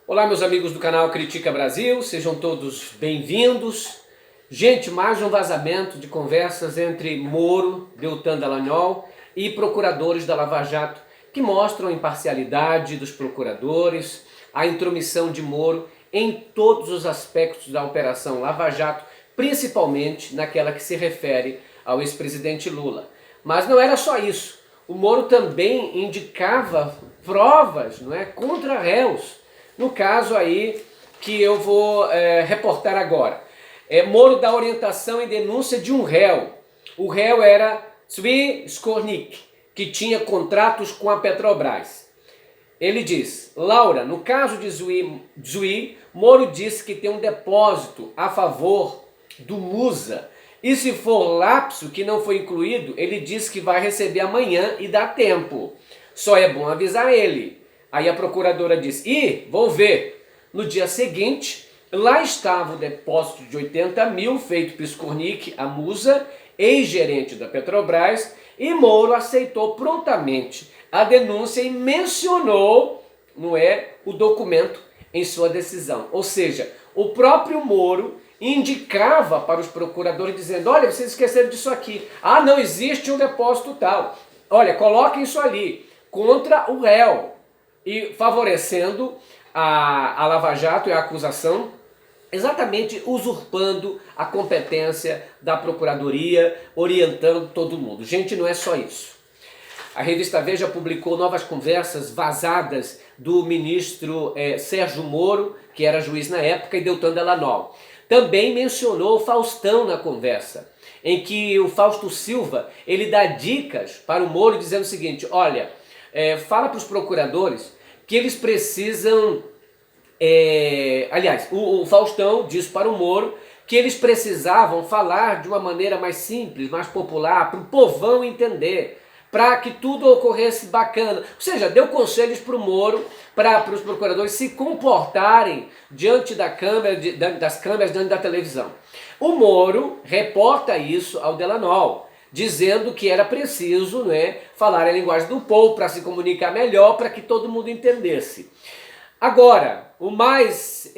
Olá, meus amigos do canal Critica Brasil, sejam todos bem-vindos. Gente, mais um vazamento de conversas entre Moro, Deltan Dallagnol e procuradores da Lava Jato, que mostram a imparcialidade dos procuradores, a intromissão de Moro em todos os aspectos da Operação Lava Jato, principalmente naquela que se refere ao ex-presidente Lula. Mas não era só isso. O Moro também indicava provas, não é, contra réus. No caso aí que eu vou reportar agora. Moro dá orientação e denúncia de um réu. O réu era Zvi Skornik, que tinha contratos com a Petrobras. Ele diz: Laura, no caso de Zvi, Moro disse que tem um depósito a favor do Musa. E se for lapso que não foi incluído, ele disse que vai receber amanhã e dá tempo. Só é bom avisar ele. Aí a procuradora diz: vou ver. No dia seguinte, lá estava o depósito de 80 mil feito por Skornik, a Musa, ex-gerente da Petrobras, e Moro aceitou prontamente a denúncia e mencionou, o documento em sua decisão. Ou seja, o próprio Moro indicava para os procuradores dizendo: olha, vocês esqueceram disso aqui. Ah, não existe um depósito tal. Olha, coloquem isso ali, contra o réu. E favorecendo a Lava Jato e a acusação, exatamente usurpando a competência da Procuradoria, orientando todo mundo. Gente, não é só isso. A revista Veja publicou novas conversas vazadas do ministro Sérgio Moro, que era juiz na época, e Deltan Dallagnol. Também mencionou o Faustão na conversa, em que o Fausto Silva ele dá dicas para o Moro dizendo o seguinte: olha, fala para os procuradores que eles precisam... aliás, o Faustão diz para o Moro que eles precisavam falar de uma maneira mais simples, mais popular, para o povão entender, para que tudo ocorresse bacana. Ou seja, deu conselhos para o Moro, para os procuradores se comportarem diante da câmera, das câmeras, diante da televisão. O Moro reporta isso ao Dallagnol, dizendo que era preciso, falar a linguagem do povo para se comunicar melhor, para que todo mundo entendesse. Agora, o mais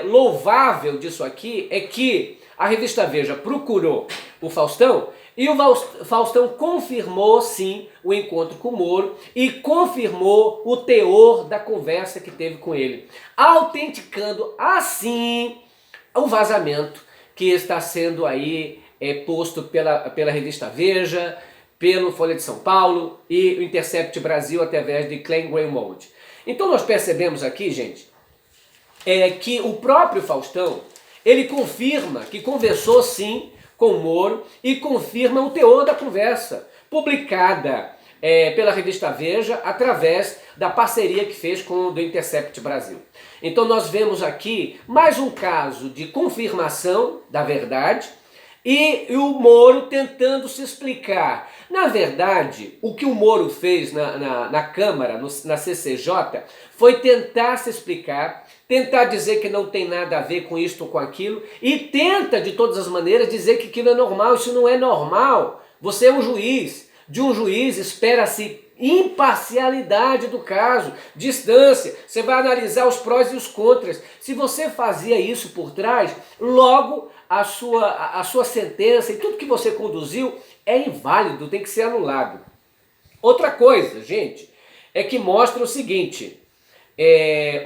louvável disso aqui é que a revista Veja procurou o Faustão e o Faustão confirmou sim o encontro com o Moro e confirmou o teor da conversa que teve com ele, autenticando assim o vazamento que está sendo aí posto pela revista Veja, pelo Folha de São Paulo e o Intercept Brasil através de Glenn Greenwald. Então nós percebemos aqui, gente, que o próprio Faustão, ele confirma que conversou sim com o Moro e confirma o teor da conversa, publicada pela revista Veja através da parceria que fez com o do Intercept Brasil. Então nós vemos aqui mais um caso de confirmação da verdade, e o Moro tentando se explicar. Na verdade, o que o Moro fez na Câmara, na CCJ, foi tentar se explicar, tentar dizer que não tem nada a ver com isto ou com aquilo, e tenta de todas as maneiras dizer que aquilo é normal. Isso não é normal. Você é um juiz. De um juiz espera-se imparcialidade do caso, distância, você vai analisar os prós e os contras. Se você fazia isso por trás, logo a sua sentença e tudo que você conduziu é inválido, tem que ser anulado. Outra coisa, gente, é que mostra o seguinte: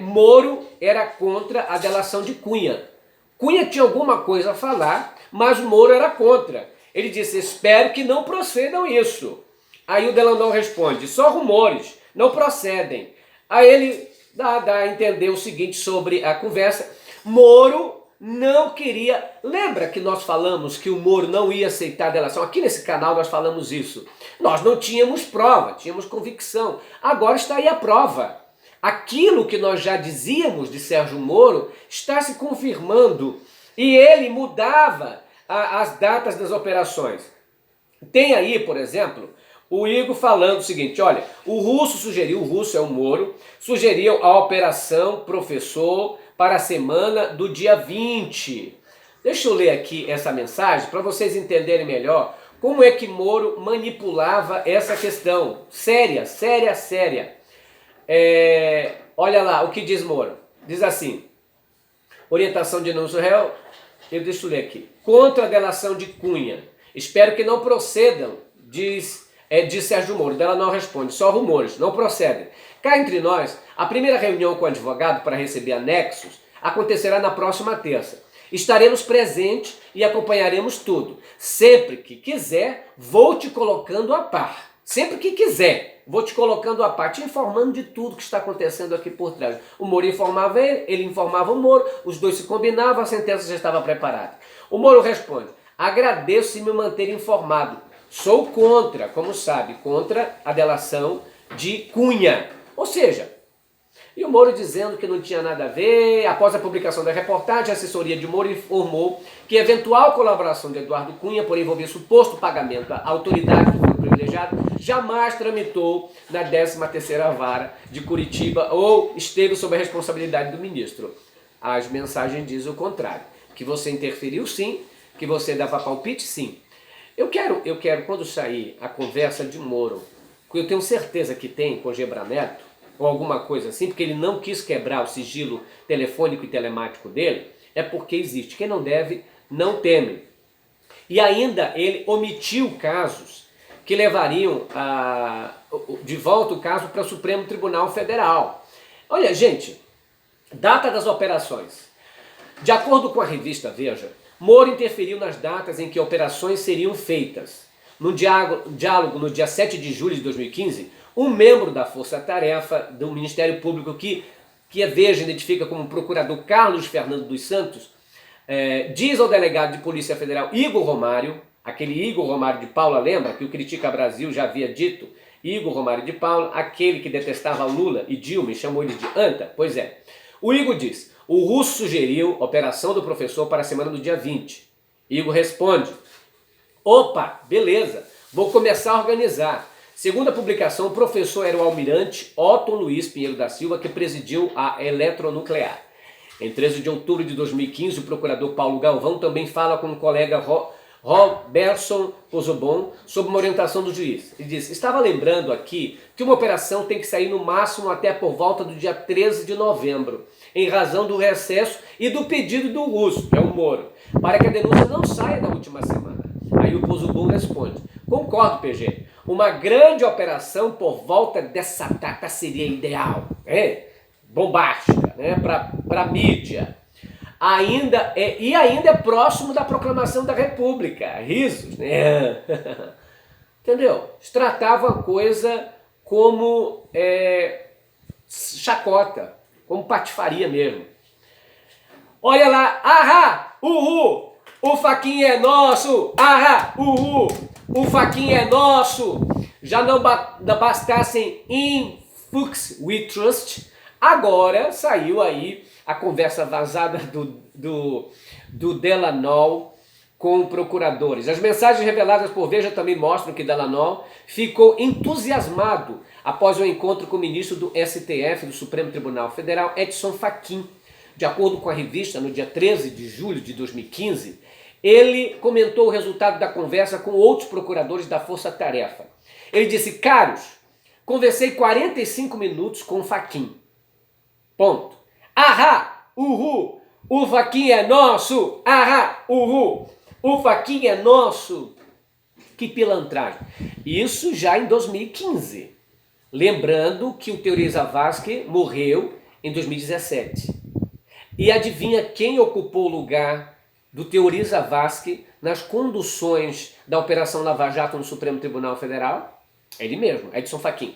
Moro era contra a delação de Cunha. Cunha tinha alguma coisa a falar, mas Moro era contra. Ele disse: espero que não procedam isso. Aí o Dallagnol responde: só rumores, não procedem. Aí ele dá a entender o seguinte sobre a conversa: Moro não queria... Lembra que nós falamos que o Moro não ia aceitar a delação? Aqui nesse canal nós falamos isso. Nós não tínhamos prova, tínhamos convicção. Agora está aí a prova. Aquilo que nós já dizíamos de Sérgio Moro está se confirmando. E ele mudava as datas das operações. Tem aí, por exemplo, o Igor falando o seguinte: olha, o Russo é o Moro, sugeriu a operação Professor para a semana do dia 20. Deixa eu ler aqui essa mensagem para vocês entenderem melhor como é que Moro manipulava essa questão. Séria. Olha lá o que diz Moro. Diz assim, orientação de denúncia réu, deixa eu ler aqui. Contra a delação de Cunha, espero que não procedam, diz Sérgio Moro. Dela não responde, só rumores, não procedem. Cá entre nós, a primeira reunião com o advogado para receber anexos acontecerá na próxima terça. Estaremos presentes e acompanharemos tudo. Sempre que quiser, vou te colocando a par. Sempre que quiser, vou te colocando a par, te informando de tudo que está acontecendo aqui por trás. O Moro informava ele informava o Moro, os dois se combinavam, a sentença já estava preparada. O Moro responde, agradeço se me manter informado. Sou contra, como sabe, contra a delação de Cunha. Ou seja, e o Moro dizendo que não tinha nada a ver. Após a publicação da reportagem, a assessoria de Moro informou que eventual colaboração de Eduardo Cunha por envolver suposto pagamento à autoridade do fundo privilegiado jamais tramitou na 13ª Vara de Curitiba ou esteve sob a responsabilidade do ministro. As mensagens dizem o contrário, que você interferiu sim, que você dava palpite sim. Eu quero, quando sair a conversa de Moro, que eu tenho certeza que tem com Gebra Neto, ou alguma coisa assim, porque ele não quis quebrar o sigilo telefônico e telemático dele, é porque existe. Quem não deve, não teme. E ainda ele omitiu casos que levariam de volta o caso para o Supremo Tribunal Federal. Olha, gente, data das operações. De acordo com a revista Veja, Moro interferiu nas datas em que operações seriam feitas. No diálogo no dia 7 de julho de 2015, um membro da Força Tarefa do Ministério Público que a Veja identifica como procurador Carlos Fernando dos Santos, diz ao delegado de Polícia Federal Igor Romário, aquele Igor Romário de Paula, lembra que o Critica Brasil já havia dito, Igor Romário de Paula, aquele que detestava Lula e Dilma e chamou ele de anta? Pois é. O Igor diz, o russo sugeriu operação do professor para a semana do dia 20. Igor responde, opa, beleza, vou começar a organizar. Segundo a publicação, o professor era o almirante Otton Luiz Pinheiro da Silva, que presidiu a Eletronuclear. Em 13 de outubro de 2015, o procurador Paulo Galvão também fala com o colega Robertson Pozobon sobre uma orientação do juiz. Ele diz, estava lembrando aqui que uma operação tem que sair no máximo até por volta do dia 13 de novembro, em razão do recesso e do pedido do russo, que é o Moro, para que a denúncia não saia na última semana. Aí o Pozobon responde, concordo, PG, uma grande operação por volta dessa data seria ideal, bombástica, para mídia. Ainda é próximo da proclamação da República, risos, né? Entendeu? Se tratava a coisa como chacota, como patifaria mesmo. Olha lá, ahá, uhu, o faquinha é nosso, ahá, uhu, o faquinha é nosso. Já não bastassem in Fuchs We Trust, agora saiu aí a conversa vazada do Delanol com procuradores. As mensagens reveladas por Veja também mostram que Delanol ficou entusiasmado após o encontro com o ministro do STF, do Supremo Tribunal Federal, Edson Fachin. De acordo com a revista, no dia 13 de julho de 2015, ele comentou o resultado da conversa com outros procuradores da Força Tarefa. Ele disse, caros, conversei 45 minutos com Fachin. Ponto. Ahá, uhu, o faquinha é nosso, ahá, uhu, o faquinha é nosso. Que pilantragem. Isso já em 2015. Lembrando que o Teori Zavascki morreu em 2017. E adivinha quem ocupou o lugar do Teori Zavascki nas conduções da Operação Lava Jato no Supremo Tribunal Federal? Ele mesmo, Edson Fachin.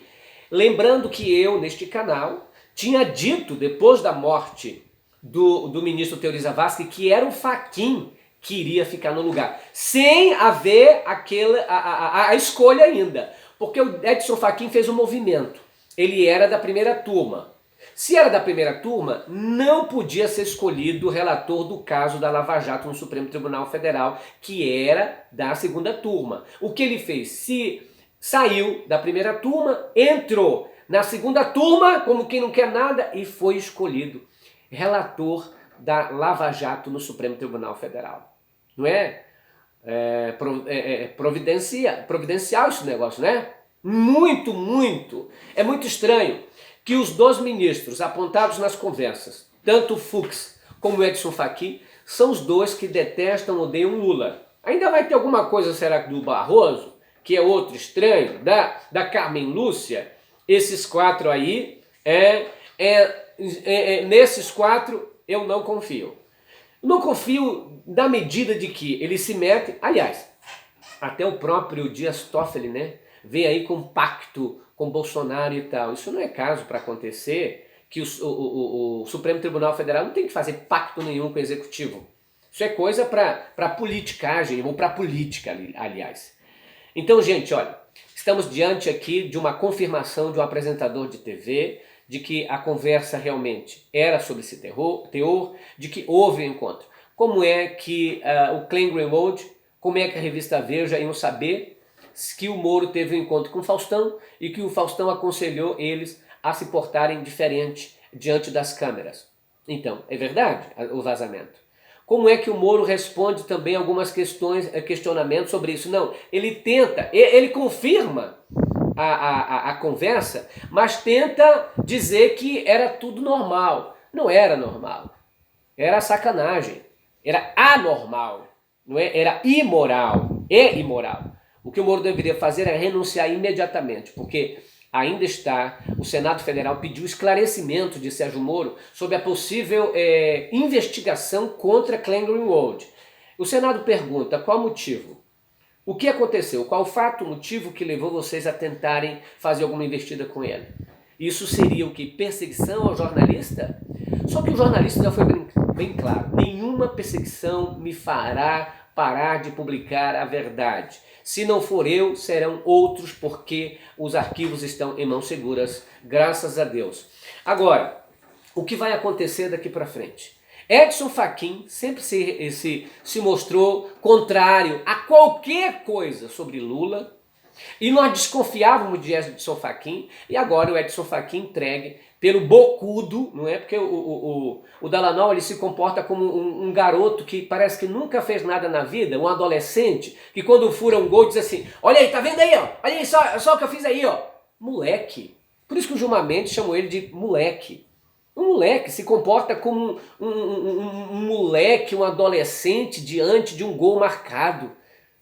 Lembrando que eu, neste canal, tinha dito, depois da morte do ministro Teori Zavascki, que era o Fachin que iria ficar no lugar, sem haver a escolha ainda, porque o Edson Fachin fez um movimento, ele era da primeira turma. Se era da primeira turma, não podia ser escolhido o relator do caso da Lava Jato no Supremo Tribunal Federal, que era da segunda turma. O que ele fez? Se saiu da primeira turma, entrou na segunda turma, como quem não quer nada, e foi escolhido relator da Lava Jato no Supremo Tribunal Federal. Não é? Providencial esse negócio, né? Muito. É muito estranho que os dois ministros apontados nas conversas tanto o Fux como o Edson Fachin são os dois que detestam, odeiam Lula. Ainda vai ter alguma coisa, será que do Barroso, que é outro estranho, da Carmen Lúcia? Esses quatro aí, nesses quatro eu não confio. Não confio na medida de que eles se metem, aliás, até o próprio Dias Toffoli, né, vem aí com pacto com Bolsonaro e tal. Isso não é caso para acontecer, que o Supremo Tribunal Federal não tem que fazer pacto nenhum com o Executivo. Isso é coisa para politicagem, ou para política, aliás. Então, gente, olha, estamos diante aqui de uma confirmação de um apresentador de TV, de que a conversa realmente era sobre esse teor, de que houve um encontro. Como é que o Glenn Greenwald, como é que a revista Veja iam saber que o Moro teve um encontro com o Faustão e que o Faustão aconselhou eles a se portarem diferente diante das câmeras? Então, é verdade o vazamento. Como é que o Moro responde também algumas questionamentos sobre isso? Não, ele tenta, ele confirma a conversa, mas tenta dizer que era tudo normal. Não era normal, era sacanagem, era anormal, não é? Era imoral, é imoral. O que o Moro deveria fazer é renunciar imediatamente, porque ainda está, o Senado Federal pediu esclarecimento de Sérgio Moro sobre a possível investigação contra Glenn Greenwald. O Senado pergunta qual o motivo. O que aconteceu? Qual o fato, o motivo que levou vocês a tentarem fazer alguma investida com ele? Isso seria o que? Perseguição ao jornalista? Só que o jornalista já foi bem claro. Nenhuma perseguição me fará parar de publicar a verdade. Se não for eu, serão outros, porque os arquivos estão em mãos seguras, graças a Deus. Agora, o que vai acontecer daqui para frente? Edson Fachin sempre se mostrou contrário a qualquer coisa sobre Lula, e nós desconfiávamos de Edson Fachin, e agora o Edson Fachin entregue pelo bocudo, não é? Porque o Dallagnol, ele se comporta como um garoto que parece que nunca fez nada na vida, um adolescente, que quando fura um gol diz assim, olha aí, tá vendo aí, ó? Olha aí, só o que eu fiz aí, ó. Moleque. Por isso que o Gilmar Mendes chamou ele de moleque. Um moleque se comporta como um moleque, um adolescente diante de um gol marcado,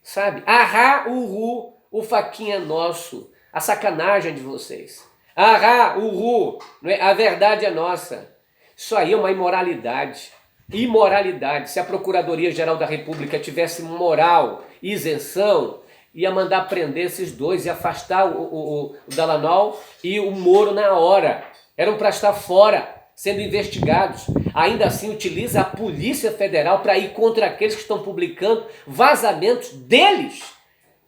sabe? Ahá, uhu, o Fachin é nosso, a sacanagem de vocês. Ahá, uhu, não é? A verdade é nossa. Isso aí é uma imoralidade. Imoralidade. Se a Procuradoria-Geral da República tivesse moral e isenção, ia mandar prender esses dois e afastar o Dallagnol e o Moro na hora. Eram para estar fora, sendo investigados. Ainda assim utiliza a Polícia Federal para ir contra aqueles que estão publicando vazamentos deles.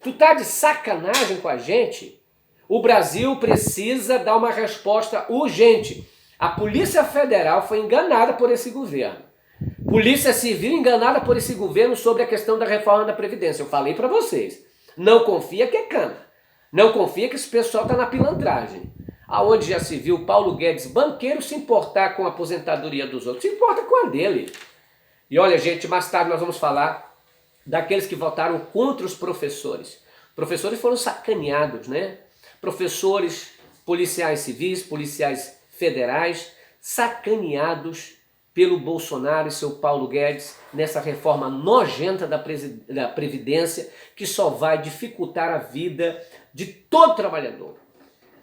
Tu tá de sacanagem com a gente? O Brasil precisa dar uma resposta urgente. A Polícia Federal foi enganada por esse governo. Polícia Civil enganada por esse governo sobre a questão da reforma da Previdência. Eu falei para vocês. Não confia que é cana. Não confia que esse pessoal tá na pilantragem. Aonde já se viu Paulo Guedes, banqueiro, se importar com a aposentadoria dos outros. Se importa com a dele. E olha, gente, mais tarde nós vamos falar daqueles que votaram contra os professores. Professores foram sacaneados, né? Professores, policiais civis, policiais federais, sacaneados pelo Bolsonaro e seu Paulo Guedes nessa reforma nojenta da Previdência, que só vai dificultar a vida de todo trabalhador.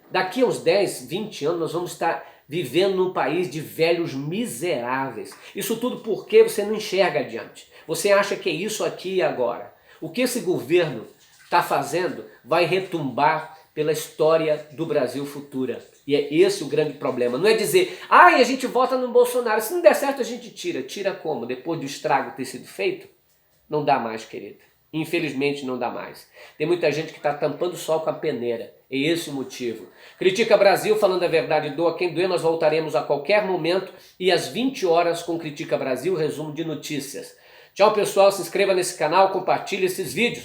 Daqui a uns 10, 20 anos nós vamos estar vivendo num país de velhos miseráveis. Isso tudo porque você não enxerga adiante. Você acha que é isso aqui e agora. O que esse governo está fazendo vai retumbar pela história do Brasil futura. E é esse o grande problema. Não é dizer, ai, a gente vota no Bolsonaro. Se não der certo a gente tira. Tira como? Depois do estrago ter sido feito? Não dá mais, querida. Infelizmente não dá mais. Tem muita gente que está tampando o sol com a peneira. É esse o motivo. Critica Brasil, falando a verdade, doa quem doer. Nós voltaremos a qualquer momento e às 20 horas com Critica Brasil, resumo de notícias. Tchau, pessoal. Se inscreva nesse canal, compartilhe esses vídeos.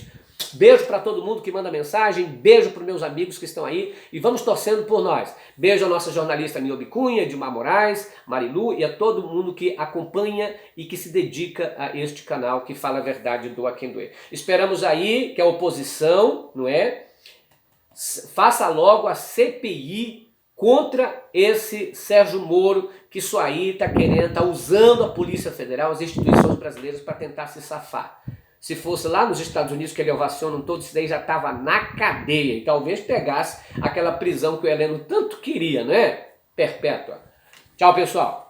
Beijo para todo mundo que manda mensagem, beijo para os meus amigos que estão aí e vamos torcendo por nós. Beijo à nossa jornalista Niobe Cunha, Edmar Moraes, Marilu e a todo mundo que acompanha e que se dedica a este canal que fala a verdade, doa quem doer. Esperamos aí que a oposição, não é? Faça logo a CPI contra esse Sérgio Moro, que isso aí está querendo, está usando a Polícia Federal, as instituições brasileiras para tentar se safar. Se fosse lá nos Estados Unidos que ele ovacionam todos, isso daí já estava na cadeia e talvez pegasse aquela prisão que o Heleno tanto queria, né? Perpétua. Tchau, pessoal.